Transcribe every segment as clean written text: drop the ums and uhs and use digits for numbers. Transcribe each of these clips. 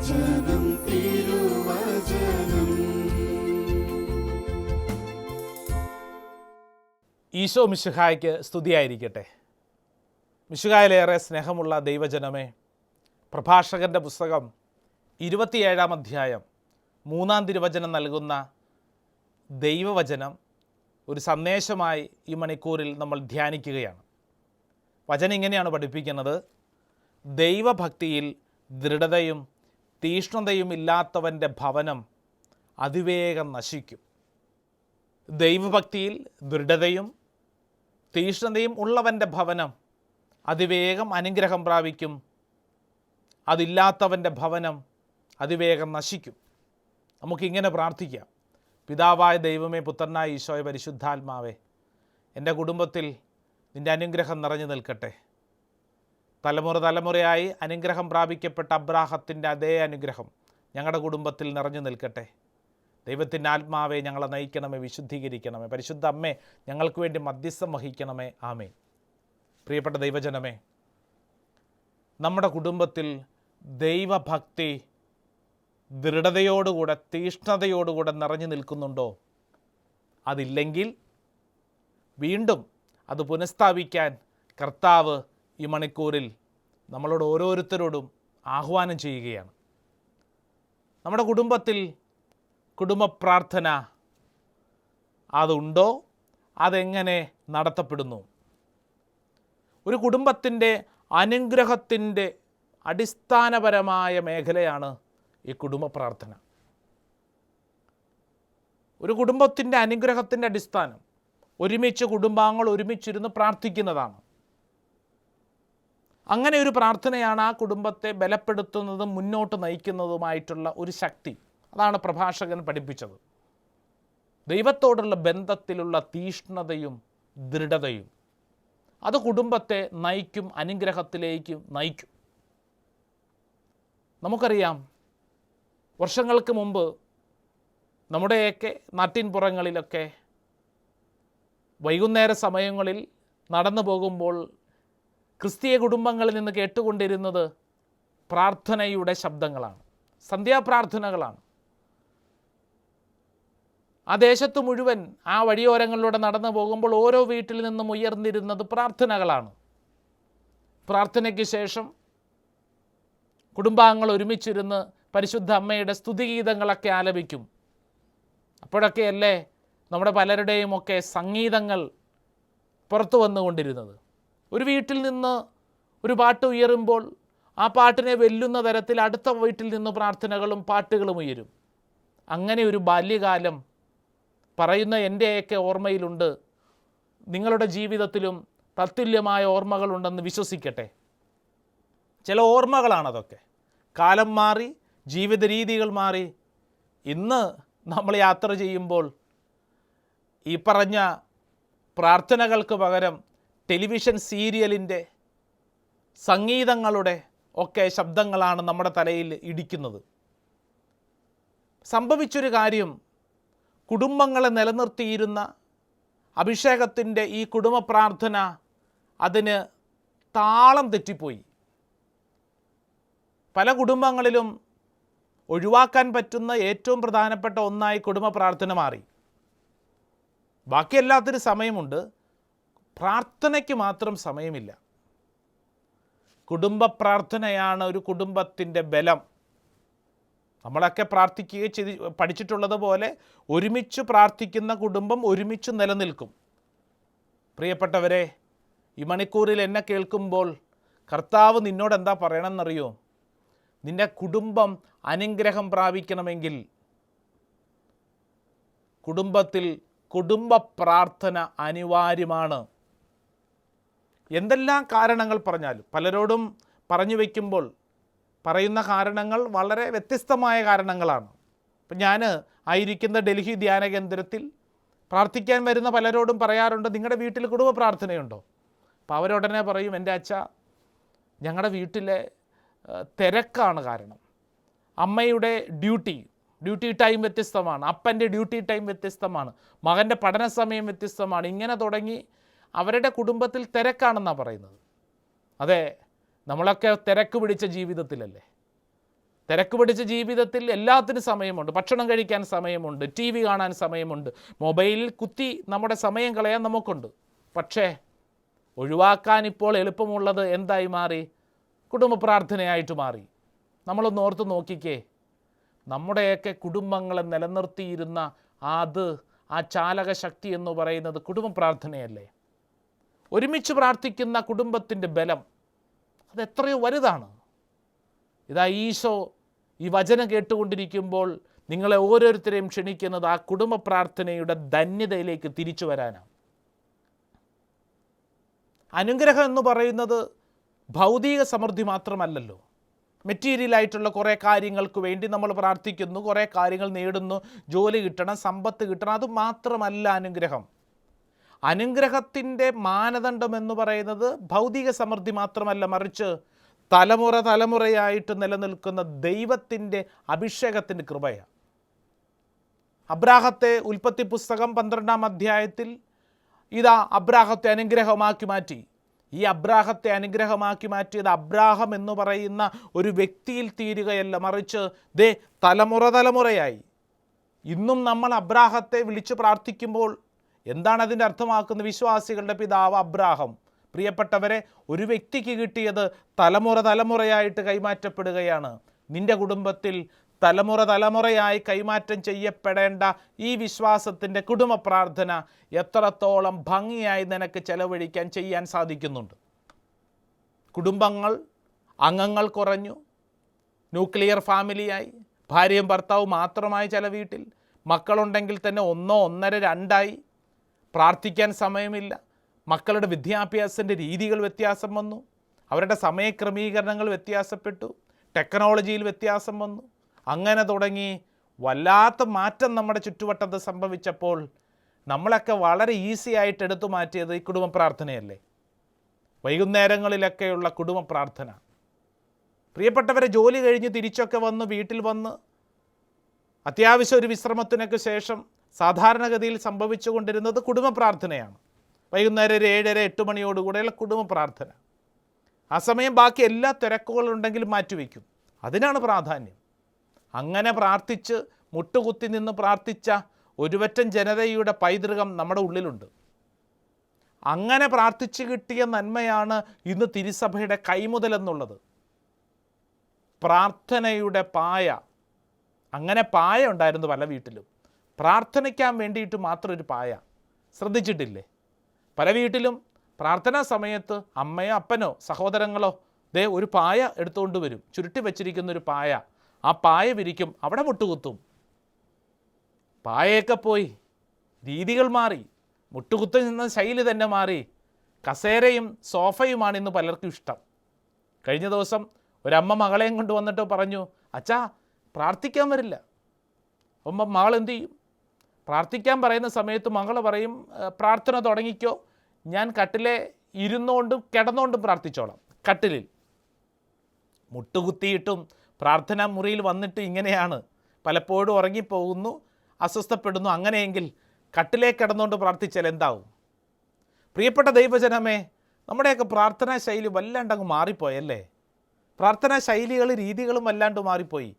തിരുവചനം തിരുവചനം. ഈശോ മിശിഹായ്ക്ക് സ്തുതിയായിരിക്കട്ടെ. മിശിഹായിലേറെ സ്നേഹമുള്ള ദൈവജനമേ, പ്രഭാഷകൻ്റെ പുസ്തകം 27-ാം അധ്യായം 3-ാം തിരുവചനം നൽകുന്ന ദൈവവചനം ഒരു സന്ദേശമായി ഈ മണിക്കൂറിൽ നമ്മൾ ധ്യാനിക്കുകയാണ്. വചനം ഇങ്ങനെയാണ് പഠിപ്പിക്കുന്നത്: ദൈവഭക്തിയിൽ ദൃഢതയും തീഷ്ണതയും ഇല്ലാത്തവൻ്റെ ഭവനം അതിവേഗം നശിക്കും. ദൈവഭക്തിയിൽ ദൃഢതയും തീഷ്ണതയും ഉള്ളവൻ്റെ ഭവനം അതിവേഗം അനുഗ്രഹം പ്രാപിക്കും. അതില്ലാത്തവൻ്റെ ഭവനം അതിവേഗം നശിക്കും. നമുക്കിങ്ങനെ പ്രാർത്ഥിക്കാം: പിതാവായ ദൈവമേ, പുത്രനായ ഈശോയെ, പരിശുദ്ധാത്മാവേ, എൻ്റെ കുടുംബത്തിൽ നിൻ്റെ അനുഗ്രഹം നിറഞ്ഞു നിൽക്കട്ടെ. തലമുറയായി അനുഗ്രഹം പ്രാപിക്കപ്പെട്ട അബ്രാഹത്തിൻ്റെ അതേ അനുഗ്രഹം ഞങ്ങളുടെ കുടുംബത്തിൽ നിറഞ്ഞു നിൽക്കട്ടെ. ദൈവത്തിൻ്റെ ആത്മാവെ, ഞങ്ങളെ നയിക്കണമേ, വിശുദ്ധീകരിക്കണമേ. പരിശുദ്ധ അമ്മേ, ഞങ്ങൾക്ക് വേണ്ടി മധ്യസ്ഥം വഹിക്കണമേ. ആമേൻ. പ്രിയപ്പെട്ട ദൈവജനമേ, നമ്മുടെ കുടുംബത്തിൽ ദൈവഭക്തി ദൃഢതയോടുകൂടെ തീഷ്ണതയോടുകൂടെ നിറഞ്ഞു നിൽക്കുന്നുണ്ടോ? അതില്ലെങ്കിൽ വീണ്ടും അത് പുനഃസ്ഥാപിക്കാൻ കർത്താവ് ഈ മണിക്കൂറിൽ നമ്മളോട് ഓരോരുത്തരോടും ആഹ്വാനം ചെയ്യുകയാണ്. നമ്മുടെ കുടുംബത്തിൽ കുടുംബ പ്രാർത്ഥന അതുണ്ടോ? അതെങ്ങനെ നടത്തപ്പെടുന്നു? ഒരു കുടുംബത്തിൻ്റെ അനുഗ്രഹത്തിൻ്റെ അടിസ്ഥാനപരമായ മേഖലയാണ് ഈ കുടുംബ പ്രാർത്ഥന. ഒരു കുടുംബത്തിൻ്റെ അനുഗ്രഹത്തിൻ്റെ അടിസ്ഥാനം ഒരുമിച്ച് കുടുംബാംഗങ്ങൾ ഒരുമിച്ചിരുന്ന് പ്രാർത്ഥിക്കുന്നതാണ്. അങ്ങനെ ഒരു പ്രാർത്ഥനയാണ് ആ കുടുംബത്തെ ബലപ്പെടുത്തുന്നതും മുന്നോട്ട് നയിക്കുന്നതുമായിട്ടുള്ള ഒരു ശക്തി. അതാണ് പ്രഭാഷകൻ പഠിപ്പിച്ചത്. ദൈവത്തോടുള്ള ബന്ധത്തിലുള്ള തീഷ്ണതയും ദൃഢതയും അത് കുടുംബത്തെ നയിക്കും, അനുഗ്രഹത്തിലേക്ക് നയിക്കും. നമുക്കറിയാം, വർഷങ്ങൾക്ക് മുമ്പ് നമ്മുടെയൊക്കെ നാട്ടിൻപുറങ്ങളിലൊക്കെ വൈകുന്നേര സമയങ്ങളിൽ നടന്നു പോകുമ്പോൾ ക്രിസ്തീയ കുടുംബങ്ങളിൽ നിന്ന് കേട്ടുകൊണ്ടിരുന്നത് പ്രാർത്ഥനയുടെ ശബ്ദങ്ങളാണ്, സന്ധ്യാപ്രാർത്ഥനകളാണ്. ആ ദേശത്ത് മുഴുവൻ ആ വഴിയോരങ്ങളിലൂടെ നടന്നു പോകുമ്പോൾ ഓരോ വീട്ടിൽ നിന്നും ഉയർന്നിരുന്നത് പ്രാർത്ഥനകളാണ്. പ്രാർത്ഥനയ്ക്ക് ശേഷം കുടുംബാംഗങ്ങൾ ഒരുമിച്ചിരുന്ന് പരിശുദ്ധ അമ്മയുടെ സ്തുതിഗീതങ്ങളൊക്കെ ആലപിക്കും. അപ്പോഴൊക്കെയല്ലേ നമ്മുടെ പലരുടെയും ഒക്കെ സംഗീതങ്ങൾ പുറത്തു വന്നുകൊണ്ടിരുന്നത്. ഒരു വീട്ടിൽ നിന്ന് ഒരു പാട്ട് ഉയരുമ്പോൾ ആ പാട്ടിനെ വെല്ലുന്ന തരത്തിൽ അടുത്ത വീട്ടിൽ നിന്ന് പ്രാർത്ഥനകളും പാട്ടുകളും ഉയരും. അങ്ങനെ ഒരു ബാല്യകാലം പറയുന്ന എൻ്റെയൊക്കെ ഓർമ്മയിലുണ്ട്. നിങ്ങളുടെ ജീവിതത്തിലും തത്തുല്യമായ ഓർമ്മകളുണ്ടെന്ന് വിശ്വസിക്കട്ടെ. ചില ഓർമ്മകളാണതൊക്കെ. കാലം മാറി, ജീവിത രീതികൾ മാറി. ഇന്ന് നമ്മൾ യാത്ര ചെയ്യുമ്പോൾ ഈ പറഞ്ഞ പ്രാർത്ഥനകൾക്ക് പകരം ടെലിവിഷൻ സീരിയലിൻ്റെ സംഗീതങ്ങളുടെ ഒക്കെ ശബ്ദങ്ങളാണ് നമ്മുടെ തലയിൽ ഇടിക്കുന്നത്. സംഭവിച്ചൊരു കാര്യം, കുടുംബങ്ങളെ നിലനിർത്തിയിരുന്ന അഭിഷേകത്തിൻ്റെ ഈ കുടുംബ പ്രാർത്ഥന അതിന് താളം തെറ്റിപ്പോയി. പല കുടുംബങ്ങളിലും ഒഴിവാക്കാൻ പറ്റുന്ന ഏറ്റവും പ്രധാനപ്പെട്ട ഒന്നായി കുടുംബ പ്രാർത്ഥന മാറി. ബാക്കി എല്ലാത്തിനും സമയമുണ്ട്, പ്രാർത്ഥനയ്ക്ക് മാത്രം സമയമില്ല. കുടുംബ പ്രാർത്ഥനയാണ് ഒരു കുടുംബത്തിൻ്റെ ബലം. നമ്മളൊക്കെ പ്രാർത്ഥിക്കുകയും പഠിച്ചിട്ടുള്ളത് പോലെ ഒരുമിച്ച് പ്രാർത്ഥിക്കുന്ന കുടുംബം ഒരുമിച്ച് നിലനിൽക്കും. പ്രിയപ്പെട്ടവരെ, ഈ മണിക്കൂറിൽ എന്നെ കേൾക്കുമ്പോൾ കർത്താവ് നിന്നോട് എന്താ പറയണമെന്നറിയോ? നിൻ്റെ കുടുംബം അനുഗ്രഹം പ്രാപിക്കണമെങ്കിൽ കുടുംബത്തിൽ കുടുംബ പ്രാർത്ഥന അനിവാര്യമാണ്. എന്തെല്ലാം കാരണങ്ങൾ പറഞ്ഞാലും പലരോടും പറഞ്ഞു വയ്ക്കുമ്പോൾ പറയുന്ന കാരണങ്ങൾ വളരെ വ്യത്യസ്തമായ കാരണങ്ങളാണ്. ഇപ്പം ഞാൻ ആയിരിക്കുന്ന ഡൽഹി ധ്യാന കേന്ദ്രത്തിൽ പ്രാർത്ഥിക്കാൻ വരുന്ന പലരോടും പറയാറുണ്ട്, നിങ്ങളുടെ വീട്ടിൽ കുടുംബ പ്രാർത്ഥനയുണ്ടോ? അപ്പോൾ അവരുടനെ പറയും, എൻ്റെ അച്ഛ, ഞങ്ങളുടെ വീട്ടിലെ തിരക്കാണ് കാരണം. അമ്മയുടെ ഡ്യൂട്ടി ടൈം വ്യത്യസ്തമാണ്, അപ്പൻ്റെ ഡ്യൂട്ടി ടൈം വ്യത്യസ്തമാണ്, മകൻ്റെ പഠന സമയം വ്യത്യസ്തമാണ്. ഇങ്ങനെ തുടങ്ങി അവരുടെ കുടുംബത്തിൽ തിരക്കാണെന്നാണ് പറയുന്നത്. അതെ, നമ്മളൊക്കെ തിരക്ക് പിടിച്ച ജീവിതത്തിലല്ലേ. തിരക്ക് പിടിച്ച ജീവിതത്തിൽ എല്ലാത്തിനും സമയമുണ്ട്. ഭക്ഷണം കഴിക്കാൻ സമയമുണ്ട്, ടി വി കാണാൻ സമയമുണ്ട്, മൊബൈലിൽ കുത്തി നമ്മുടെ സമയം കളയാൻ നമുക്കുണ്ട്. പക്ഷേ ഒഴിവാക്കാൻ ഇപ്പോൾ എളുപ്പമുള്ളത് എന്തായി മാറി? കുടുംബ പ്രാർത്ഥനയായിട്ട് മാറി. നമ്മളൊന്ന് ഓർത്ത് നോക്കിക്കേ, നമ്മുടെയൊക്കെ കുടുംബങ്ങളെ നിലനിർത്തിയിരുന്ന ആ ചാലക ശക്തി എന്ന് പറയുന്നത് കുടുംബ പ്രാർത്ഥനയല്ലേ? ഒരുമിച്ച് പ്രാർത്ഥിക്കുന്ന കുടുംബത്തിൻ്റെ ബലം അതെത്രയോ വലുതാണ്. ഇതാ ഈശോ ഈ വചനം കേട്ടുകൊണ്ടിരിക്കുമ്പോൾ നിങ്ങളെ ഓരോരുത്തരെയും ക്ഷണിക്കുന്നത് ആ കുടുംബ പ്രാർത്ഥനയുടെ ധന്യതയിലേക്ക് തിരിച്ചു വരാനാണ്. അനുഗ്രഹം എന്ന് പറയുന്നത് ഭൗതിക സമൃദ്ധി മാത്രമല്ലല്ലോ. മെറ്റീരിയലായിട്ടുള്ള കുറേ കാര്യങ്ങൾക്ക് വേണ്ടി നമ്മൾ പ്രാർത്ഥിക്കുന്നു, കുറേ കാര്യങ്ങൾ നേടുന്നു, ജോലി കിട്ടണം, സമ്പത്ത് കിട്ടണം, അത് മാത്രമല്ല അനുഗ്രഹം. അനുഗ്രഹത്തിൻ്റെ മാനദണ്ഡം എന്ന് പറയുന്നത് ഭൗതിക സമൃദ്ധി മാത്രമല്ല, മറിച്ച് തലമുറയായിട്ട് നിലനിൽക്കുന്ന ദൈവത്തിൻ്റെ അഭിഷേകത്തിൻ്റെ കൃപയാണ്. അബ്രാഹത്തെ ഉൽപ്പത്തി പുസ്തകം 12-ാം അധ്യായത്തിൽ ഇതാ അബ്രാഹത്തെ അനുഗ്രഹമാക്കി മാറ്റി. ഈ അബ്രാഹത്തെ അനുഗ്രഹമാക്കി മാറ്റിയത് അബ്രാഹം എന്ന് പറയുന്ന ഒരു വ്യക്തിയിൽ തീരുകയല്ല, മറിച്ച് തലമുറയായി. ഇന്നും നമ്മൾ അബ്രാഹത്തെ വിളിച്ചു പ്രാർത്ഥിക്കുമ്പോൾ എന്താണ് അതിൻ്റെ അർത്ഥമാക്കുന്നത്? വിശ്വാസികളുടെ പിതാവ് അബ്രാഹം. പ്രിയപ്പെട്ടവരെ, ഒരു വ്യക്തിക്ക് കിട്ടിയത് തലമുറയായിട്ട് കൈമാറ്റപ്പെടുകയാണ്. നിൻ്റെ കുടുംബത്തിൽ തലമുറയായി കൈമാറ്റം ചെയ്യപ്പെടേണ്ട ഈ വിശ്വാസത്തിൻ്റെ കുടുംബ പ്രാർത്ഥന എത്രത്തോളം ഭംഗിയായി നിനക്ക് ചെലവഴിക്കാൻ ചെയ്യാൻ സാധിക്കുന്നുണ്ട്. അംഗങ്ങൾ കുറഞ്ഞു, ന്യൂക്ലിയർ ഫാമിലിയായി, ഭാര്യയും ഭർത്താവും മാത്രമായി ചില വീട്ടിൽ, മക്കളുണ്ടെങ്കിൽ തന്നെ 1, 1.5, 2 പ്രാർത്ഥിക്കാൻ സമയമില്ല. മക്കളുടെ വിദ്യാഭ്യാസത്തിൻ്റെ രീതികൾ വ്യത്യാസം വന്നു, അവരുടെ സമയക്രമീകരണങ്ങൾ വ്യത്യാസപ്പെട്ടു, ടെക്നോളജിയിൽ വ്യത്യാസം വന്നു. അങ്ങനെ തുടങ്ങി വല്ലാത്ത മാറ്റം നമ്മുടെ ചുറ്റുവട്ടത്ത് സംഭവിച്ചപ്പോൾ നമ്മളൊക്കെ വളരെ ഈസി ആയിട്ട് എടുത്തു മാറ്റിയത് ഈ കുടുംബ പ്രാർത്ഥനയല്ലേ? വൈകുന്നേരങ്ങളിലൊക്കെയുള്ള കുടുംബ പ്രാർത്ഥന. പ്രിയപ്പെട്ടവരെ, ജോലി കഴിഞ്ഞ് തിരിച്ചൊക്കെ വന്ന് വീട്ടിൽ വന്ന് അത്യാവശ്യം ഒരു വിശ്രമത്തിനൊക്കെ ശേഷം സാധാരണഗതിയിൽ സംഭവിച്ചു കൊണ്ടിരുന്നത് കുടുംബ പ്രാർത്ഥനയാണ്. വൈകുന്നേരം ഒരു 7:30, 8 മണിയോടുകൂടെയുള്ള കുടുംബ പ്രാർത്ഥന. ആ സമയം ബാക്കി എല്ലാ തിരക്കുകളുണ്ടെങ്കിലും മാറ്റിവെക്കും. അതിനാണ് പ്രാധാന്യം. അങ്ങനെ പ്രാർത്ഥിച്ച് മുട്ടുകുത്തി നിന്ന് പ്രാർത്ഥിച്ച ഒരുപറ്റം ജനതയുടെ പൈതൃകം നമ്മുടെ ഉള്ളിലുണ്ട്. അങ്ങനെ പ്രാർത്ഥിച്ചു കിട്ടിയ നന്മയാണ് ഇന്ന് തിരുസഭയുടെ കൈമുതലെന്നുള്ളത്. പ്രാർത്ഥനയുടെ പായ. അങ്ങനെ പായ ഉണ്ടായിരുന്നു പല വീട്ടിലും. പ്രാർത്ഥനയ്ക്കാൻ വേണ്ടിയിട്ട് മാത്രം ഒരു പായ. ശ്രദ്ധിച്ചിട്ടില്ലേ? പല വീട്ടിലും പ്രാർത്ഥനാ സമയത്ത് അമ്മയോ അപ്പനോ സഹോദരങ്ങളോ ഒരു പായ എടുത്തുകൊണ്ട് വരും, ചുരുട്ടി വച്ചിരിക്കുന്നൊരു പായ. ആ പായ വിരിക്കും, അവിടെ മുട്ടുകുത്തും. പായയൊക്കെ പോയി, രീതികൾ മാറി, മുട്ടുകുത്തി നിന്ന ശൈലി തന്നെ മാറി. കസേരയും സോഫയുമാണ് ഇന്ന് പലർക്കും ഇഷ്ടം. കഴിഞ്ഞ ദിവസം ഒരമ്മ മകളെയും കൊണ്ട് വന്നിട്ട് പറഞ്ഞു, അച്ഛാ പ്രാർത്ഥിക്കാൻ വരില്ല. മകൾ എന്തു ചെയ്യും? പ്രാർത്ഥിക്കാൻ പറയുന്ന സമയത്ത് മകൾ പറയും, പ്രാർത്ഥന തുടങ്ങിക്കോ, ഞാൻ കട്ടിലെ ഇരുന്നുകൊണ്ടും കിടന്നുകൊണ്ടും പ്രാർത്ഥിച്ചോളാം. കട്ടിലിൽ മുട്ടുകുത്തിയിട്ടും പ്രാർത്ഥനാ മുറിയിൽ വന്നിട്ട് ഇങ്ങനെയാണ്. പലപ്പോഴും ഉറങ്ങിപ്പോകുന്നു, അസ്വസ്ഥപ്പെടുന്നു. അങ്ങനെയെങ്കിൽ കട്ടിലേ കിടന്നുകൊണ്ട് പ്രാർത്ഥിച്ചാൽ എന്താവും? പ്രിയപ്പെട്ട ദൈവജനമേ, നമ്മുടെയൊക്കെ പ്രാർത്ഥനാ ശൈലി വല്ലാണ്ടങ്ങ് മാറിപ്പോയല്ലേ? പ്രാർത്ഥനാ ശൈലികളും രീതികളും വല്ലാണ്ട് മാറിപ്പോയി.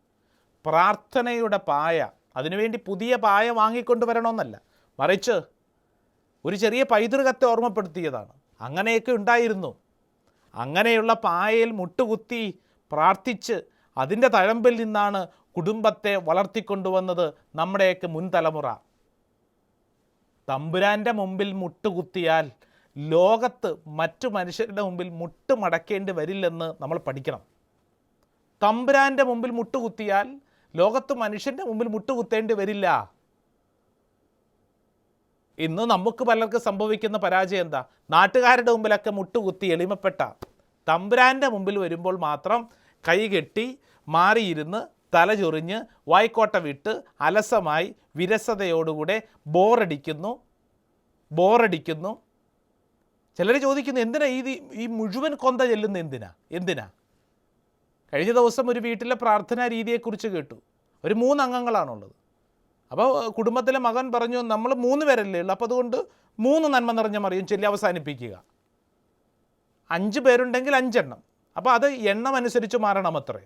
പ്രാർത്ഥനയുടെ പായ, അതിനുവേണ്ടി പുതിയ പായ വാങ്ങിക്കൊണ്ട് വരണമെന്നല്ല, മറിച്ച് ഒരു ചെറിയ പൈതൃകത്തെ ഓർമ്മപ്പെടുത്തിയതാണ്. അങ്ങനെയൊക്കെ ഉണ്ടായിരുന്നു. അങ്ങനെയുള്ള പായയിൽ മുട്ടുകുത്തി പ്രാർത്ഥിച്ച് അതിൻ്റെ തഴമ്പിൽ നിന്നാണ് കുടുംബത്തെ വളർത്തിക്കൊണ്ടുവന്നത് നമ്മുടെയൊക്കെ മുൻതലമുറ. തമ്പുരാൻ്റെ മുമ്പിൽ മുട്ടുകുത്തിയാൽ ലോകത്ത് മറ്റു മനുഷ്യരുടെ മുമ്പിൽ മുട്ടുമടക്കേണ്ടി വരില്ലെന്ന് നമ്മൾ പഠിക്കണം. തമ്പുരാൻ്റെ മുമ്പിൽ മുട്ടുകുത്തിയാൽ ലോകത്ത് മനുഷ്യൻ്റെ മുമ്പിൽ മുട്ടുകുത്തേണ്ടി വരില്ല. ഇന്ന് നമുക്ക് പലർക്ക് സംഭവിക്കുന്ന പരാജയം എന്താ? നാട്ടുകാരുടെ മുമ്പിലൊക്കെ മുട്ടുകുത്തി എളിമപ്പെട്ട തമ്പുരാൻ്റെ മുമ്പിൽ വരുമ്പോൾ മാത്രം കൈകെട്ടി മാറിയിരുന്ന് തലചൊറിഞ്ഞ് വായ്ക്കോട്ട വിട്ട് അലസമായി വിരസതയോടുകൂടെ ബോറടിക്കുന്നു. ചിലർ ചോദിക്കുന്നു, എന്തിനാ ഈ മുഴുവൻ കൊന്ത ചെല്ലുന്ന എന്തിനാ? കഴിഞ്ഞ ദിവസം ഒരു വീട്ടിലെ പ്രാർത്ഥനാ രീതിയെക്കുറിച്ച് കേട്ടു. ഒരു 3 അംഗങ്ങളാണുള്ളത്. അപ്പോൾ കുടുംബത്തിലെ മകൻ പറഞ്ഞു, നമ്മൾ 3 പേരല്ലേ ഉള്ളൂ, അപ്പോൾ അതുകൊണ്ട് 3 നന്മ നിറഞ്ഞ മറിയം ചൊല്ലി അവസാനിപ്പിക്കുക. 5 പേരുണ്ടെങ്കിൽ 5 എണ്ണം. അപ്പോൾ അത് എണ്ണം അനുസരിച്ച് മാറണം അത്രേ.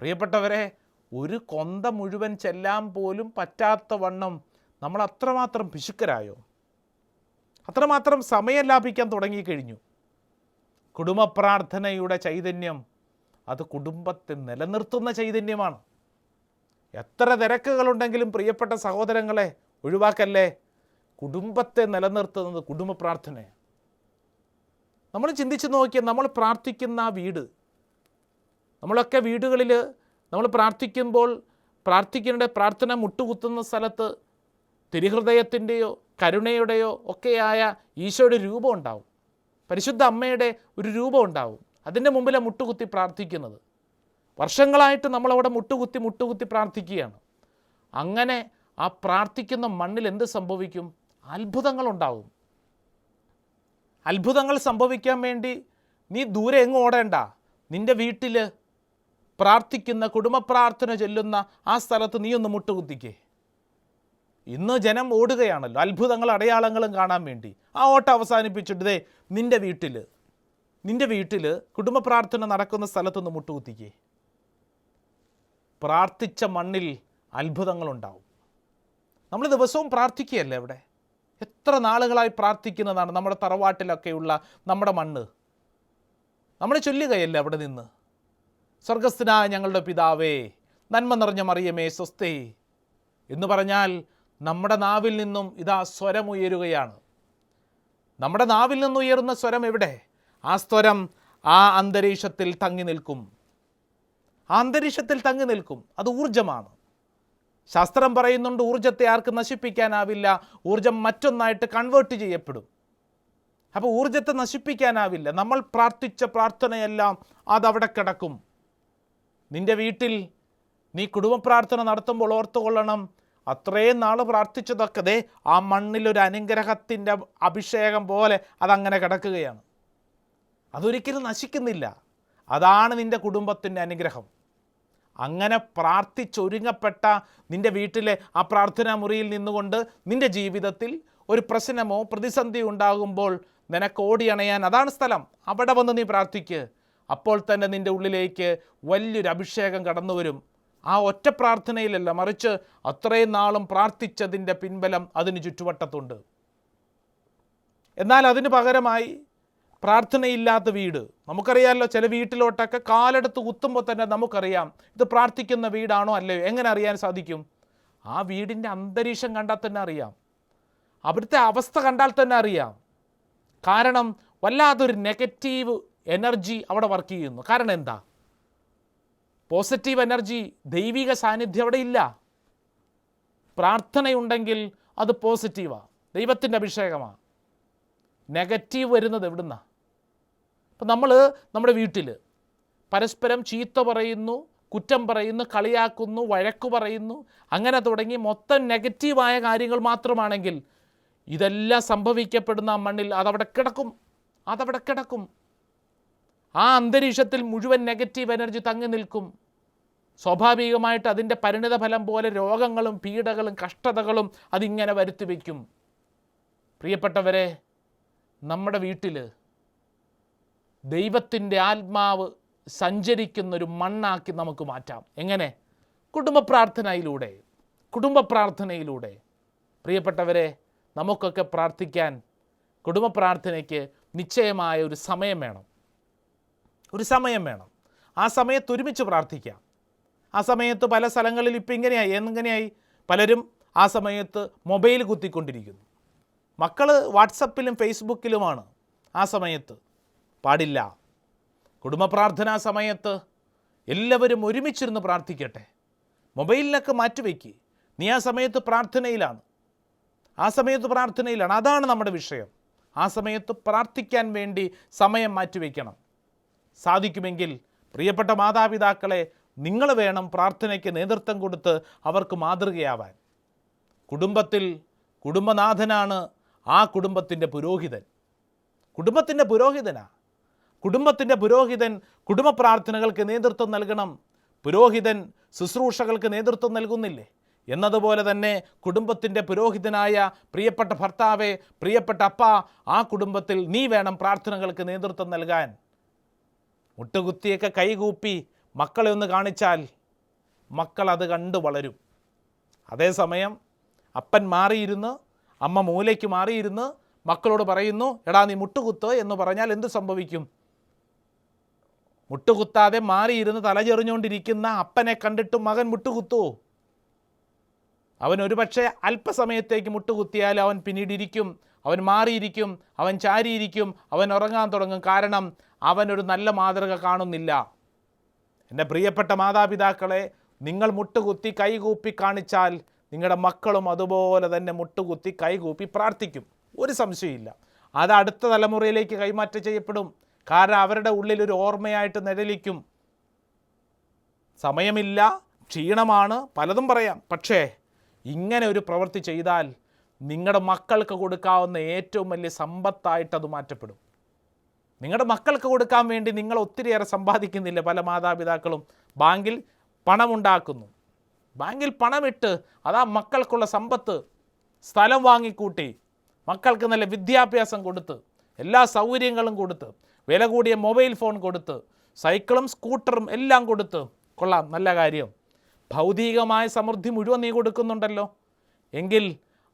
പ്രിയപ്പെട്ടവരെ, ഒരു കൊന്ത മുഴുവൻ ചെല്ലാൻ പോലും പറ്റാത്ത വണ്ണം നമ്മൾ അത്രമാത്രം പിശുക്കരായോ? അത്രമാത്രം സമയം ലാഭിക്കാൻ തുടങ്ങിക്കഴിഞ്ഞു. കുടുംബ പ്രാർത്ഥനയുടെ ചൈതന്യം അത് കുടുംബത്തെ നിലനിർത്തുന്ന ചൈതന്യമാണ്. എത്ര തിരക്കുകളുണ്ടെങ്കിലും പ്രിയപ്പെട്ട സഹോദരങ്ങളെ ഒഴിവാക്കല്ലേ, കുടുംബത്തെ നിലനിർത്തുന്നത് കുടുംബ പ്രാർത്ഥനയാണ്. നമ്മൾ ചിന്തിച്ച് നോക്കിയാൽ നമ്മൾ പ്രാർത്ഥിക്കുന്ന ആ വീട്, നമ്മളൊക്കെ വീടുകളിൽ നമ്മൾ പ്രാർത്ഥിക്കുമ്പോൾ പ്രാർത്ഥിക്കേണ്ട പ്രാർത്ഥന മുട്ടുകുത്തുന്ന സ്ഥലത്ത് തിരുഹൃദയത്തിൻ്റെയോ കരുണയുടെയോ ഒക്കെയായ ഈശോയുടെ രൂപം ഉണ്ടാവും, പരിശുദ്ധ അമ്മയുടെ ഒരു രൂപം ഉണ്ടാവും. അതിൻ്റെ മുമ്പിലാണ് മുട്ടുകുത്തി പ്രാർത്ഥിക്കുന്നത്. വർഷങ്ങളായിട്ട് നമ്മളവിടെ മുട്ടുകുത്തി പ്രാർത്ഥിക്കുകയാണ്. അങ്ങനെ ആ പ്രാർത്ഥിക്കുന്ന മണ്ണിൽ എന്ത് സംഭവിക്കും? അത്ഭുതങ്ങളുണ്ടാവും. അത്ഭുതങ്ങൾ സംഭവിക്കാൻ വേണ്ടി നീ ദൂരെ എങ്ങും ഓടേണ്ട. നിൻ്റെ വീട്ടിൽ പ്രാർത്ഥിക്കുന്ന കുടുംബ പ്രാർത്ഥന ചൊല്ലുന്ന ആ സ്ഥലത്ത് നീ ഒന്ന് മുട്ടുകുത്തിക്കേ. ഇന്ന് ജനം ഓടുകയാണല്ലോ അത്ഭുതങ്ങൾ അടയാളങ്ങളും കാണാൻ വേണ്ടി. ആ ഓട്ടം അവസാനിപ്പിച്ചിട്ട് നിൻ്റെ വീട്ടിൽ കുടുംബ പ്രാർത്ഥന നടക്കുന്ന സ്ഥലത്തൊന്ന് മുട്ടുകുത്തിക്കേ. പ്രാർത്ഥിച്ച മണ്ണിൽ അത്ഭുതങ്ങളുണ്ടാവും. നമ്മൾ ദിവസവും പ്രാർത്ഥിക്കുകയല്ലേ അവിടെ? എത്ര നാളുകളായി പ്രാർത്ഥിക്കുന്നതാണ് നമ്മുടെ തറവാട്ടിലൊക്കെയുള്ള നമ്മുടെ മണ്ണ്. നമ്മൾ ചൊല്ലുകയല്ലേ അവിടെ നിന്ന്, സ്വർഗസ്ഥനായ ഞങ്ങളുടെ പിതാവേ, നന്മ നിറഞ്ഞ മറിയമേ സ്വസ്തി എന്ന് പറഞ്ഞാൽ നമ്മുടെ നാവിൽ നിന്നും ഇതാ സ്വരമുയരുകയാണ്. നമ്മുടെ നാവിൽ നിന്നുയരുന്ന സ്വരം എവിടെ? ആ സ്വരം ആ അന്തരീക്ഷത്തിൽ തങ്ങി നിൽക്കും. ആ അന്തരീക്ഷത്തിൽ തങ്ങി നിൽക്കും. അത് ഊർജമാണ്. ശാസ്ത്രം പറയുന്നുണ്ട്, ഊർജത്തെ ആർക്കും നശിപ്പിക്കാനാവില്ല. ഊർജം മറ്റൊന്നായിട്ട് കൺവേർട്ട് ചെയ്യപ്പെടും. അപ്പോൾ ഊർജത്തെ നശിപ്പിക്കാനാവില്ല. നമ്മൾ പ്രാർത്ഥിച്ച പ്രാർത്ഥനയെല്ലാം അതവിടെ കിടക്കും. നിൻ്റെ വീട്ടിൽ നീ കുടുംബ പ്രാർത്ഥന നടത്തുമ്പോൾ ഓർത്തുകൊള്ളണം, അത്രയും നാൾ പ്രാർത്ഥിച്ചതൊക്കെ ആ മണ്ണിലൊരു അനുഗ്രഹത്തിൻ്റെ അഭിഷേകം പോലെ അതങ്ങനെ കിടക്കുകയാണ്. അതൊരിക്കലും നശിക്കുന്നില്ല. അതാണ് നിൻ്റെ കുടുംബത്തിൻ്റെ അനുഗ്രഹം. അങ്ങനെ പ്രാർത്ഥിച്ചൊരുങ്ങപ്പെട്ട നിൻ്റെ വീട്ടിലെ ആ പ്രാർത്ഥനാ മുറിയിൽ നിന്നുകൊണ്ട് നിൻ്റെ ജീവിതത്തിൽ ഒരു പ്രശ്നമോ പ്രതിസന്ധിയോ ഉണ്ടാകുമ്പോൾ നിനക്ക് ഓടിയണയാൻ അതാണ് സ്ഥലം. അവിടെ വന്ന് നീ പ്രാർത്ഥിക്ക്. അപ്പോൾ തന്നെ നിൻ്റെ ഉള്ളിലേക്ക് വലിയൊരു അഭിഷേകം കടന്നു വരും. ആ ഒറ്റ പ്രാർത്ഥനയിലല്ല, മറിച്ച് അത്രയും നാളും പ്രാർത്ഥിച്ചതിൻ്റെ പിൻബലം അതിന് ചുറ്റുവട്ടത്തുണ്ട്. എന്നാൽ അതിന് പകരമായി പ്രാർത്ഥനയില്ലാത്ത വീട്, നമുക്കറിയാമല്ലോ, ചില വീട്ടിലോട്ടൊക്കെ കാലെടുത്ത് കുത്തുമ്പോൾ തന്നെ നമുക്കറിയാം ഇത് പ്രാർത്ഥിക്കുന്ന വീടാണോ അല്ലയോ. എങ്ങനെ അറിയാൻ സാധിക്കും? ആ വീടിൻ്റെ അന്തരീക്ഷം കണ്ടാൽ തന്നെ അറിയാം. അവിടുത്തെ അവസ്ഥ കണ്ടാൽ തന്നെ അറിയാം. കാരണം വല്ലാതൊരു നെഗറ്റീവ് എനർജി അവിടെ വർക്ക് ചെയ്യുന്നു. കാരണം എന്താ? പോസിറ്റീവ് എനർജി, ദൈവിക സാന്നിധ്യം അവിടെ ഇല്ല. പ്രാർത്ഥനയുണ്ടെങ്കിൽ അത് പോസിറ്റീവാണ്, ദൈവത്തിൻ്റെ അഭിഷേകമാണ്. നെഗറ്റീവ് വരുന്നത് എവിടുന്നാണ്? അപ്പം നമ്മൾ നമ്മുടെ വീട്ടിൽ പരസ്പരം ചീത്ത പറയുന്നു, കുറ്റം പറയുന്നു, കളിയാക്കുന്നു, വഴക്കു പറയുന്നു, അങ്ങനെ തുടങ്ങി മൊത്തം നെഗറ്റീവായ കാര്യങ്ങൾ മാത്രമാണെങ്കിൽ ഇതെല്ലാം സംഭവിക്കപ്പെടുന്ന ആ മണ്ണിൽ അതവിടെ കിടക്കും. ആ അന്തരീക്ഷത്തിൽ മുഴുവൻ നെഗറ്റീവ് എനർജി തങ്ങി നിൽക്കും. സ്വാഭാവികമായിട്ട് അതിൻ്റെ പരിണിത ഫലം പോലെ രോഗങ്ങളും പീഡകളും കഷ്ടതകളും അതിങ്ങനെ വരുത്തി വയ്ക്കും. പ്രിയപ്പെട്ടവരെ, നമ്മുടെ വീട്ടിൽ ദൈവത്തിൻ്റെ ആത്മാവ് സഞ്ചരിക്കുന്നൊരു മണ്ണാക്കി നമുക്ക് മാറ്റാം. എങ്ങനെ? കുടുംബ പ്രാർത്ഥനയിലൂടെ. പ്രിയപ്പെട്ടവരെ, നമുക്കൊക്കെ പ്രാർത്ഥിക്കാൻ കുടുംബ പ്രാർത്ഥനയ്ക്ക് നിശ്ചയമായ ഒരു സമയം വേണം. ആ സമയത്ത് ഒരുമിച്ച് പ്രാർത്ഥിക്കാം. ആ സമയത്ത് പല സ്ഥലങ്ങളിൽ ഇപ്പം എങ്ങനെയായി പലരും ആ സമയത്ത് മൊബൈൽ കുത്തിക്കൊണ്ടിരിക്കുന്നു. മക്കൾ വാട്സപ്പിലും ഫേസ്ബുക്കിലുമാണ്. ആ സമയത്ത് പാടില്ല. കുടുംബ പ്രാർത്ഥനാ സമയത്ത് എല്ലാവരും ഒരുമിച്ചിരുന്ന് പ്രാർത്ഥിക്കട്ടെ. മൊബൈലിനൊക്കെ മാറ്റിവെക്ക്. നീ ആ സമയത്ത് പ്രാർത്ഥനയിലാണ്. അതാണ് നമ്മുടെ വിഷയം. ആ സമയത്ത് പ്രാർത്ഥിക്കാൻ വേണ്ടി സമയം മാറ്റിവെക്കണം. സാധിക്കുമെങ്കിൽ പ്രിയപ്പെട്ട മാതാപിതാക്കളെ, നിങ്ങൾ വേണം പ്രാർത്ഥനയ്ക്ക് നേതൃത്വം കൊടുത്ത് അവർക്ക് മാതൃകയാവാൻ. കുടുംബത്തിൽ കുടുംബനാഥനാണ് ആ കുടുംബത്തിൻ്റെ പുരോഹിതൻ. കുടുംബത്തിൻ്റെ പുരോഹിതൻ കുടുംബ പ്രാർത്ഥനകൾക്ക് നേതൃത്വം നൽകണം. പുരോഹിതൻ ശുശ്രൂഷകൾക്ക് നേതൃത്വം നൽകുന്നില്ലേ? എന്നതുപോലെ തന്നെ കുടുംബത്തിൻ്റെ പുരോഹിതനായ പ്രിയപ്പെട്ട ഭർത്താവേ, പ്രിയപ്പെട്ട അപ്പ, ആ കുടുംബത്തിൽ നീ വേണം പ്രാർത്ഥനകൾക്ക് നേതൃത്വം നൽകാൻ. മുട്ടുകുത്തിയൊക്കെ കൈകൂപ്പി മക്കളെ ഒന്ന് കാണിച്ചാൽ മക്കൾ അത് കണ്ട് വളരും. അതേസമയം അപ്പൻ മാറിയിരുന്ന്, അമ്മ മൂലയ്ക്ക് മാറിയിരുന്ന് മക്കളോട് പറയുന്നു, എടാ നീ മുട്ടുകുത്ത് എന്ന് പറഞ്ഞാൽ എന്ത് സംഭവിക്കും? മുട്ടുകുത്താതെ മാറിയിരുന്ന് തലചെറിഞ്ഞുകൊണ്ടിരിക്കുന്ന അപ്പനെ കണ്ടിട്ടും മകൻ മുട്ടുകുത്തുമോ? അവൻ ഒരുപക്ഷെ അല്പസമയത്തേക്ക് മുട്ടുകുത്തിയാൽ അവൻ പിന്നീട് ഇരിക്കും, അവൻ മാറിയിരിക്കും, അവൻ ചാരിയിരിക്കും, അവൻ ഉറങ്ങാൻ തുടങ്ങും. കാരണം അവനൊരു നല്ല മാതൃക കാണുന്നില്ല. എൻ്റെ പ്രിയപ്പെട്ട മാതാപിതാക്കളെ, നിങ്ങൾ മുട്ടുകുത്തി കൈകൂപ്പി കാണിച്ചാൽ നിങ്ങളുടെ മക്കളും അതുപോലെ തന്നെ മുട്ടുകുത്തി കൈകൂപ്പി പ്രാർത്ഥിക്കും. ഒരു സംശയമില്ല. അത് അടുത്ത തലമുറയിലേക്ക് കൈമാറ്റം ചെയ്യപ്പെടും. കാരണം അവരുടെ ഉള്ളിലൊരു ഓർമ്മയായിട്ട് നിഴലിക്കും. സമയമില്ല, ക്ഷീണമാണ്, പലതും പറയാം. പക്ഷേ ഇങ്ങനെ ഒരു പ്രവൃത്തി ചെയ്താൽ നിങ്ങളുടെ മക്കൾക്ക് കൊടുക്കാവുന്ന ഏറ്റവും വലിയ സമ്പത്തായിട്ടത് മാറ്റപ്പെടും. നിങ്ങളുടെ മക്കൾക്ക് കൊടുക്കാൻ വേണ്ടി നിങ്ങൾ ഒത്തിരിയേറെ സമ്പാദിക്കുന്നില്ല. പല മാതാപിതാക്കളും ബാങ്കിൽ പണമുണ്ടാക്കുന്നു. ബാങ്കിൽ പണമിട്ട് അതാ മക്കൾക്കുള്ള സമ്പത്ത്. സ്ഥലം വാങ്ങിക്കൂട്ടി, മക്കൾക്ക് നല്ല വിദ്യാഭ്യാസം കൊടുത്ത്, എല്ലാ സൗകര്യങ്ങളും കൊടുത്ത്, വില കൂടിയ മൊബൈൽ ഫോൺ കൊടുത്ത്, സൈക്കിളും സ്കൂട്ടറും എല്ലാം കൊടുത്ത്, കൊള്ളാം, നല്ല കാര്യം. ഭൗതികമായ സമൃദ്ധി മുഴുവൻ നീ കൊടുക്കുന്നുണ്ടല്ലോ. എങ്കിൽ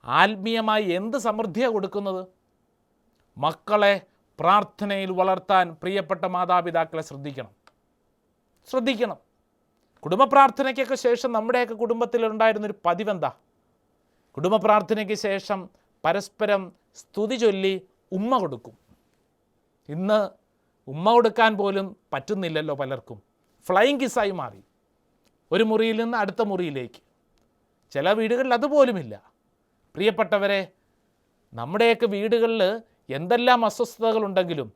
ആത്മീയമായി എന്ത് സമൃദ്ധിയാണ് കൊടുക്കുന്നത്? മക്കളെ പ്രാർത്ഥനയിൽ വളർത്താൻ പ്രിയപ്പെട്ട മാതാപിതാക്കളെ ശ്രദ്ധിക്കണം. കുടുംബ പ്രാർത്ഥനയ്ക്കൊക്കെ ശേഷം നമ്മുടെയൊക്കെ കുടുംബത്തിലുണ്ടായിരുന്നൊരു പതിവെന്താ? കുടുംബ പ്രാർത്ഥനയ്ക്ക് ശേഷം പരസ്പരം സ്തുതി ചൊല്ലി ഉമ്മ കൊടുക്കും. ഇന്ന് ഉമ്മ കൊടുക്കാൻ പോലും പറ്റുന്നില്ലല്ലോ പലർക്കും. ഫ്ലൈയിങ് കിസ്സായി മാറി, ഒരു മുറിയിൽ നിന്ന് അടുത്ത മുറിയിലേക്ക്. ചില വീടുകളിൽ അതുപോലുമില്ല. പ്രിയപ്പെട്ടവരെ, നമ്മുടെയൊക്കെ വീടുകളിൽ എന്തെല്ലാം അസ്വസ്ഥതകളുണ്ടെങ്കിലും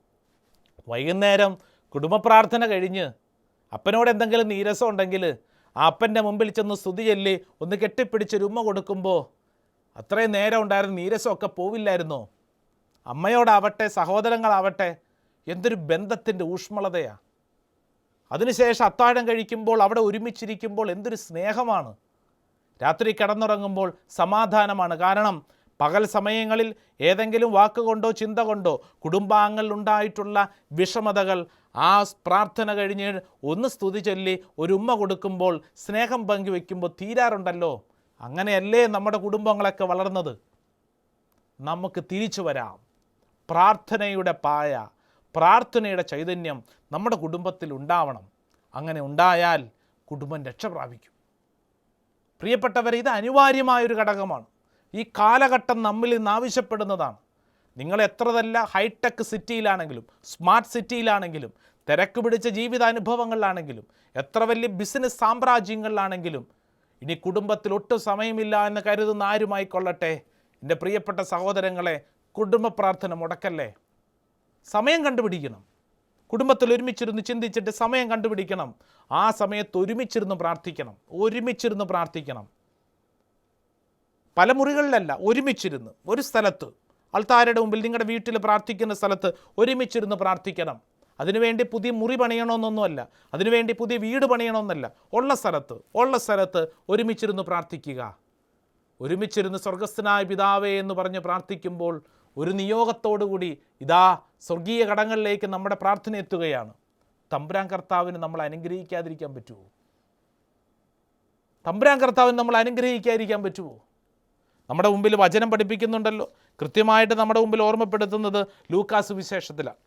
വൈകുന്നേരം കുടുംബ പ്രാർത്ഥന കഴിഞ്ഞ് അപ്പനോട് എന്തെങ്കിലും നീരസം ഉണ്ടെങ്കിൽ ആ അപ്പൻ്റെ മുമ്പിൽ ചെന്ന് സ്തുതി ചൊല്ലി ഒന്ന് കെട്ടിപ്പിടിച്ചൊരു ഉമ്മ കൊടുക്കുമ്പോൾ അത്രയും നേരം ഉണ്ടായിരുന്ന നീരസമൊക്കെ പോവില്ലായിരുന്നോ? അമ്മയോടാവട്ടെ സഹോദരങ്ങളാവട്ടെ, എന്തൊരു ബന്ധത്തിൻ്റെ ഊഷ്മളതയാണ്. അതിനുശേഷം അത്താഴം കഴിക്കുമ്പോൾ അവിടെ ഒരുമിച്ചിരിക്കുമ്പോൾ എന്തൊരു സ്നേഹമാണ്. രാത്രി കിടന്നുറങ്ങുമ്പോൾ സമാധാനമാണ്. കാരണം പകൽ സമയങ്ങളിൽ ഏതെങ്കിലും വാക്കുകൊണ്ടോ ചിന്ത കൊണ്ടോ കുടുംബാംഗങ്ങളിലുണ്ടായിട്ടുള്ള വിഷമതകൾ ആ പ്രാർത്ഥന കഴിഞ്ഞ് ഒന്ന് സ്തുതി ചൊല്ലി ഒരു ഉമ്മ കൊടുക്കുമ്പോൾ, സ്നേഹം പങ്കുവെക്കുമ്പോൾ തീരാറുണ്ടല്ലോ. അങ്ങനെയല്ലേ നമ്മുടെ കുടുംബങ്ങളൊക്കെ വളർന്നത്? നമുക്ക് തിരിച്ചു വരാം. പ്രാർത്ഥനയുടെ പായ, പ്രാർത്ഥനയുടെ ചൈതന്യം നമ്മുടെ കുടുംബത്തിൽ ഉണ്ടാവണം. അങ്ങനെ ഉണ്ടായാൽ കുടുംബം രക്ഷ പ്രാപിക്കും. പ്രിയപ്പെട്ടവരെ, ഇത് അനിവാര്യമായൊരു ഘടകമാണ്. ഈ കാലഘട്ടം നമ്മിൽ നിന്ന് ആവശ്യപ്പെടുന്നതാണ്. നിങ്ങൾ എത്ര നല്ല ഹൈടെക് സിറ്റിയിലാണെങ്കിലും, സ്മാർട്ട് സിറ്റിയിലാണെങ്കിലും, തിരക്ക് പിടിച്ച ജീവിതാനുഭവങ്ങളിലാണെങ്കിലും, എത്ര വലിയ ബിസിനസ് സാമ്രാജ്യങ്ങളിലാണെങ്കിലും, ഇനി കുടുംബത്തിൽ ഒട്ടും സമയമില്ല എന്ന് കരുതുന്ന ആരുമായിക്കൊള്ളട്ടെ, എൻ്റെ പ്രിയപ്പെട്ട സഹോദരങ്ങളെ, കുടുംബ പ്രാർത്ഥന മുടക്കല്ലേ. സമയം കണ്ടുപിടിക്കണം. കുടുംബത്തിൽ ഒരുമിച്ചിരുന്ന് ചിന്തിച്ചിട്ട് സമയം കണ്ടുപിടിക്കണം. ആ സമയത്ത് ഒരുമിച്ചിരുന്ന് പ്രാർത്ഥിക്കണം. പല മുറികളിലല്ല, ഒരുമിച്ചിരുന്ന് ഒരു സ്ഥലത്ത്, അൾത്താരയുടെ മുമ്പിൽ നിങ്ങളുടെ വീട്ടിൽ പ്രാർത്ഥിക്കുന്ന സ്ഥലത്ത് ഒരുമിച്ചിരുന്ന് പ്രാർത്ഥിക്കണം. അതിനുവേണ്ടി പുതിയ മുറി പണിയണമെന്നൊന്നുമല്ല, അതിനുവേണ്ടി പുതിയ വീട് പണിയണമെന്നല്ല. ഉള്ള സ്ഥലത്ത് ഒരുമിച്ചിരുന്ന് പ്രാർത്ഥിക്കുക. ഒരുമിച്ചിരുന്ന് സ്വർഗസ്ഥനായ പിതാവേ എന്ന് പറഞ്ഞ് പ്രാർത്ഥിക്കുമ്പോൾ ഒരു നിയോഗത്തോടുകൂടി ഇതാ സ്വർഗീയ കടങ്ങളിലേക്ക് നമ്മുടെ പ്രാർത്ഥന എത്തുകയാണ്. തമ്പുരാൻ കർത്താവിന് നമ്മൾ അനുഗ്രഹിക്കാതിരിക്കാൻ പറ്റുമോ? നമ്മുടെ മുമ്പിൽ വചനം പഠിപ്പിക്കുന്നുണ്ടല്ലോ. കൃത്യമായിട്ട് നമ്മുടെ മുമ്പിൽ ഓർമ്മപ്പെടുത്തുന്നത് ലൂക്കാസ് വിശേഷത്തിലാണ്.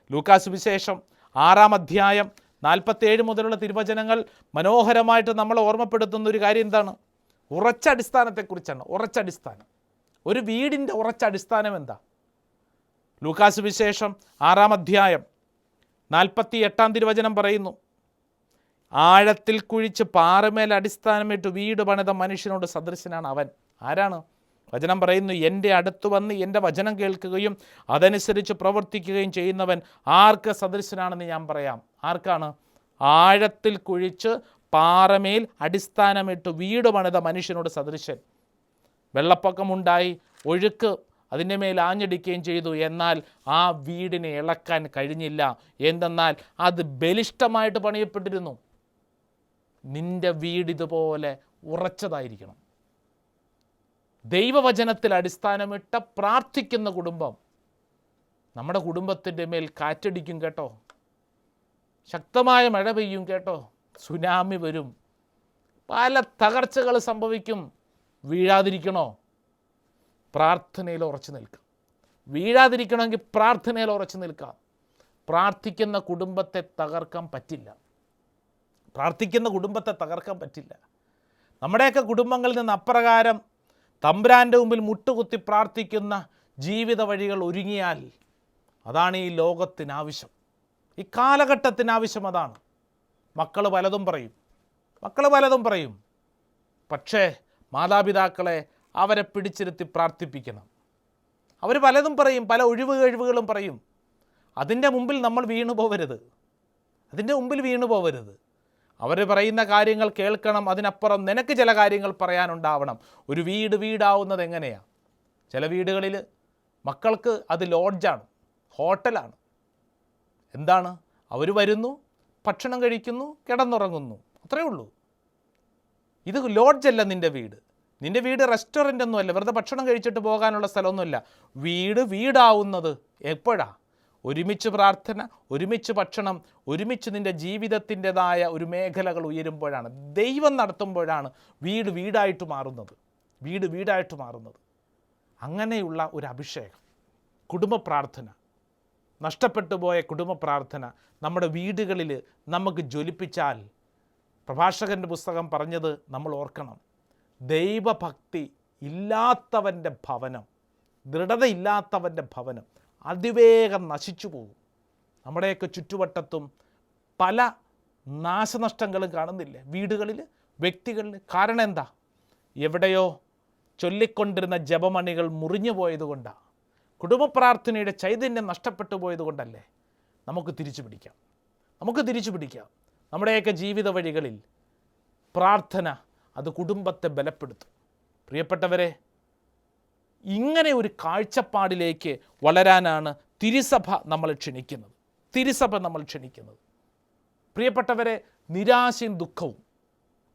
ലൂക്കാസ് വിശേഷം 6-ാം അധ്യായം 47 മുതലുള്ള തിരുവചനങ്ങൾ മനോഹരമായിട്ട് നമ്മളെ ഓർമ്മപ്പെടുത്തുന്ന ഒരു കാര്യം എന്താണ്? ഉറച്ച അടിസ്ഥാനത്തെക്കുറിച്ചാണ്. ഒരു വീടിൻ്റെ ഉറച്ച അടിസ്ഥാനം എന്താ? ലൂക്കാസ് വിശേഷം 6-ാം അധ്യായം 48-ാം തിരുവചനം പറയുന്നു, ആഴത്തിൽ കുഴിച്ച് പാറമേൽ അടിസ്ഥാനമിട്ട് വീട് പണിത മനുഷ്യനോട് സദൃശനാണ് അവൻ. ആരാണ്? വചനം പറയുന്നു, എൻ്റെ അടുത്ത് വന്ന് എൻ്റെ വചനം കേൾക്കുകയും അതനുസരിച്ച് പ്രവർത്തിക്കുകയും ചെയ്യുന്നവൻ ആർക്ക് സദൃശനാണെന്ന് ഞാൻ പറയാം. ആർക്കാണ്? ആഴത്തിൽ കുഴിച്ച് പാറമേൽ അടിസ്ഥാനമിട്ട് വീട് പണിത മനുഷ്യനോട് സദൃശൻ. വെള്ളപ്പൊക്കമുണ്ടായി, ഒഴുക്ക് അതിൻ്റെ മേൽ ആഞ്ഞടിക്കുകയും ചെയ്തു. എന്നാൽ ആ വീടിനെ ഇളക്കാൻ കഴിഞ്ഞില്ല. എന്തെന്നാൽ അത് ബലിഷ്ഠമായിട്ട് പണിയപ്പെട്ടിരുന്നു. നിൻ്റെ വീടിതുപോലെ ഉറച്ചതായിരിക്കണം. ദൈവവചനത്തിൽ അടിസ്ഥാനമിട്ട പ്രാർത്ഥിക്കുന്ന കുടുംബം നമ്മുടെ കുടുംബത്തിൻ്റെ മേൽ കാറ്റടിക്കും കേട്ടോ. ശക്തമായ മഴ പെയ്യും കേട്ടോ. സുനാമി വരും. പല തകർച്ചകൾ സംഭവിക്കും. വീഴാതിരിക്കണോ? പ്രാർത്ഥനയിൽ ഉറച്ചു നിൽക്കാം. വീഴാതിരിക്കണമെങ്കിൽ പ്രാർത്ഥനയിൽ ഉറച്ചു നിൽക്കാം. പ്രാർത്ഥിക്കുന്ന കുടുംബത്തെ തകർക്കാൻ പറ്റില്ല. പ്രാർത്ഥിക്കുന്ന കുടുംബത്തെ തകർക്കാൻ പറ്റില്ല. നമ്മുടെയൊക്കെ കുടുംബങ്ങളിൽ നിന്ന് അപ്രകാരം തമ്പുരാൻ്റെ മുമ്പിൽ മുട്ടുകുത്തി പ്രാർത്ഥിക്കുന്ന ജീവിത വഴികൾ ഒരുങ്ങിയാൽ അതാണ് ഈ ലോകത്തിനാവശ്യം, ഈ കാലഘട്ടത്തിനാവശ്യം. അതാണ്. മക്കൾ പലതും പറയും. പക്ഷേ മാതാപിതാക്കളെ അവരെ പിടിച്ചിരുത്തി പ്രാർത്ഥിപ്പിക്കണം. അവർ പലതും പറയും, പല കഴിവുകളും പറയും. അതിൻ്റെ മുമ്പിൽ നമ്മൾ വീണു പോവരുത്. അവർ പറയുന്ന കാര്യങ്ങൾ കേൾക്കണം. അതിനപ്പുറം നിനക്ക് ചില കാര്യങ്ങൾ പറയാനുണ്ടാവണം. ഒരു വീടാവുന്നത് എങ്ങനെയാണ്? ചില വീടുകളിൽ മക്കൾക്ക് അത് ലോഡ്ജാണ്, ഹോട്ടലാണ്. എന്താണ്? അവർ വരുന്നു, ഭക്ഷണം കഴിക്കുന്നു, കിടന്നുറങ്ങുന്നു, അത്രയേ ഉള്ളൂ. ഇത് ലോഡ്ജല്ല നിൻ്റെ വീട് റെസ്റ്റോറൻ്റ് ഒന്നുമല്ല, വെറുതെ ഭക്ഷണം കഴിച്ചിട്ട് പോകാനുള്ള സ്ഥലമൊന്നുമില്ല. വീടാവുന്നത് എപ്പോഴാണ്? ഒരുമിച്ച് പ്രാർത്ഥന, ഒരുമിച്ച് ഭക്ഷണം, ഒരുമിച്ച് നിൻ്റെ ജീവിതത്തിൻ്റെതായ ഒരു മേഖലകൾ ഉയരുമ്പോഴാണ്, ദൈവം നടത്തുമ്പോഴാണ് വീടായിട്ട് മാറുന്നത്. അങ്ങനെയുള്ള ഒരു അഭിഷേകം, കുടുംബ പ്രാർത്ഥന, നഷ്ടപ്പെട്ടു പോയ കുടുംബ പ്രാർത്ഥന നമ്മുടെ വീടുകളിൽ നമുക്ക് ജ്വലിപ്പിച്ചാൽ, പ്രഭാഷകൻ്റെ പുസ്തകം പറഞ്ഞത് നമ്മൾ ഓർക്കണം. ദൈവഭക്തി ഇല്ലാത്തവൻ്റെ ഭവനം, ദൃഢതയില്ലാത്തവൻ്റെ ഭവനം അതിവേഗം നശിച്ചു പോകും. നമ്മുടെയൊക്കെ ചുറ്റുവട്ടത്തും പല നാശനഷ്ടങ്ങളും കാണുന്നില്ലേ? വീടുകളിൽ, വ്യക്തികളിൽ. കാരണം എന്താ? എവിടെയോ ചൊല്ലിക്കൊണ്ടിരുന്ന ജപമണികൾ മുറിഞ്ഞു പോയതുകൊണ്ടാണ്. കുടുംബ പ്രാർത്ഥനയുടെ ചൈതന്യം നഷ്ടപ്പെട്ടു പോയതുകൊണ്ടല്ലേ? നമുക്ക് തിരിച്ചു പിടിക്കാം. നമ്മുടെയൊക്കെ ജീവിത വഴികളിൽ പ്രാർത്ഥന അത് കുടുംബത്തെ ബലപ്പെടുത്തും. പ്രിയപ്പെട്ടവരെ, ഇങ്ങനെ ഒരു കാഴ്ചപ്പാടിലേക്ക് വളരാനാണ് തിരുസഭ നമ്മൾ ക്ഷണിക്കുന്നത്. പ്രിയപ്പെട്ടവരെ, നിരാശയും ദുഃഖവും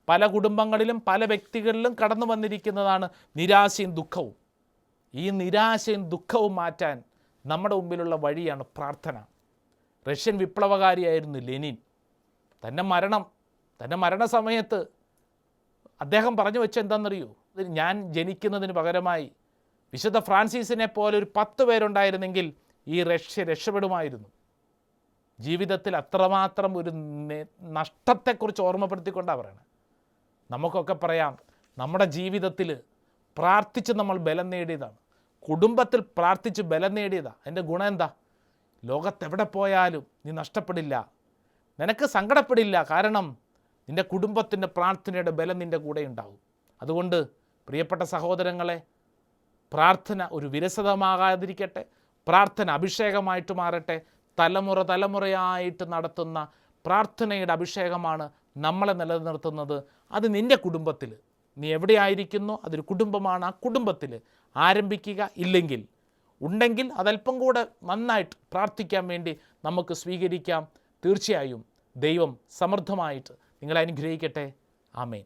പല കുടുംബങ്ങളിലും പല വ്യക്തികളിലും കടന്നു വന്നിരിക്കുന്നതാണ്. നിരാശയും ദുഃഖവും. ഈ നിരാശയും ദുഃഖവും മാറ്റാൻ നമ്മുടെ മുമ്പിലുള്ള വഴിയാണ് പ്രാർത്ഥന. റഷ്യൻ വിപ്ലവകാരിയായിരുന്നു ലെനിൻ. തൻ്റെ മരണസമയത്ത് അദ്ദേഹം പറഞ്ഞു വെച്ച എന്താണെന്നറിയോ? ഞാൻ ജനിക്കുന്നതിന് പകരമായി വിശുദ്ധ ഫ്രാൻസിസിനെ പോലെ ഒരു 10 പേരുണ്ടായിരുന്നെങ്കിൽ ഈ റഷ്യ രക്ഷപ്പെടുമായിരുന്നു. ജീവിതത്തിൽ അത്രമാത്രം ഒരു നഷ്ടത്തെക്കുറിച്ച് ഓർമ്മപ്പെടുത്തിക്കൊണ്ടാണ് പറയുന്നത്. നമുക്കൊക്കെ പറയാം, നമ്മുടെ ജീവിതത്തിൽ പ്രാർത്ഥിച്ച് നമ്മൾ ബലം നേടിയതാണ്, കുടുംബത്തിൽ പ്രാർത്ഥിച്ച് ബലം നേടിയതാണ്. അതിൻ്റെ ഗുണം എന്താ? ലോകത്തെവിടെ പോയാലും നീ നഷ്ടപ്പെടില്ല, നിനക്ക് സങ്കടപ്പെടില്ല. കാരണം നിൻ്റെ കുടുംബത്തിൻ്റെ പ്രാർത്ഥനയുടെ ബലം നിൻ്റെ കൂടെ ഉണ്ടാവും. അതുകൊണ്ട് പ്രിയപ്പെട്ട സഹോദരങ്ങളെ, പ്രാർത്ഥന ഒരു വിരസതമാകാതിരിക്കട്ടെ. പ്രാർത്ഥന അഭിഷേകമായിട്ട് മാറട്ടെ. തലമുറയായിട്ട് നടത്തുന്ന പ്രാർത്ഥനയുടെ അഭിഷേകമാണ് നമ്മളെ നിലനിർത്തുന്നത്. അത് നിൻ്റെ കുടുംബത്തിൽ, നീ എവിടെയായിരിക്കുന്നോ അതൊരു കുടുംബമാണ്. ആ കുടുംബത്തിൽ ആരംഭിക്കുക. ഉണ്ടെങ്കിൽ അതല്പം കൂടെ നന്നായിട്ട് പ്രാർത്ഥിക്കാൻ വേണ്ടി നമുക്ക് സ്വീകരിക്കാം. തീർച്ചയായും ദൈവം സമൃദ്ധമായിട്ട് നിങ്ങളെ അനുഗ്രഹിക്കട്ടെ. ആമേൻ.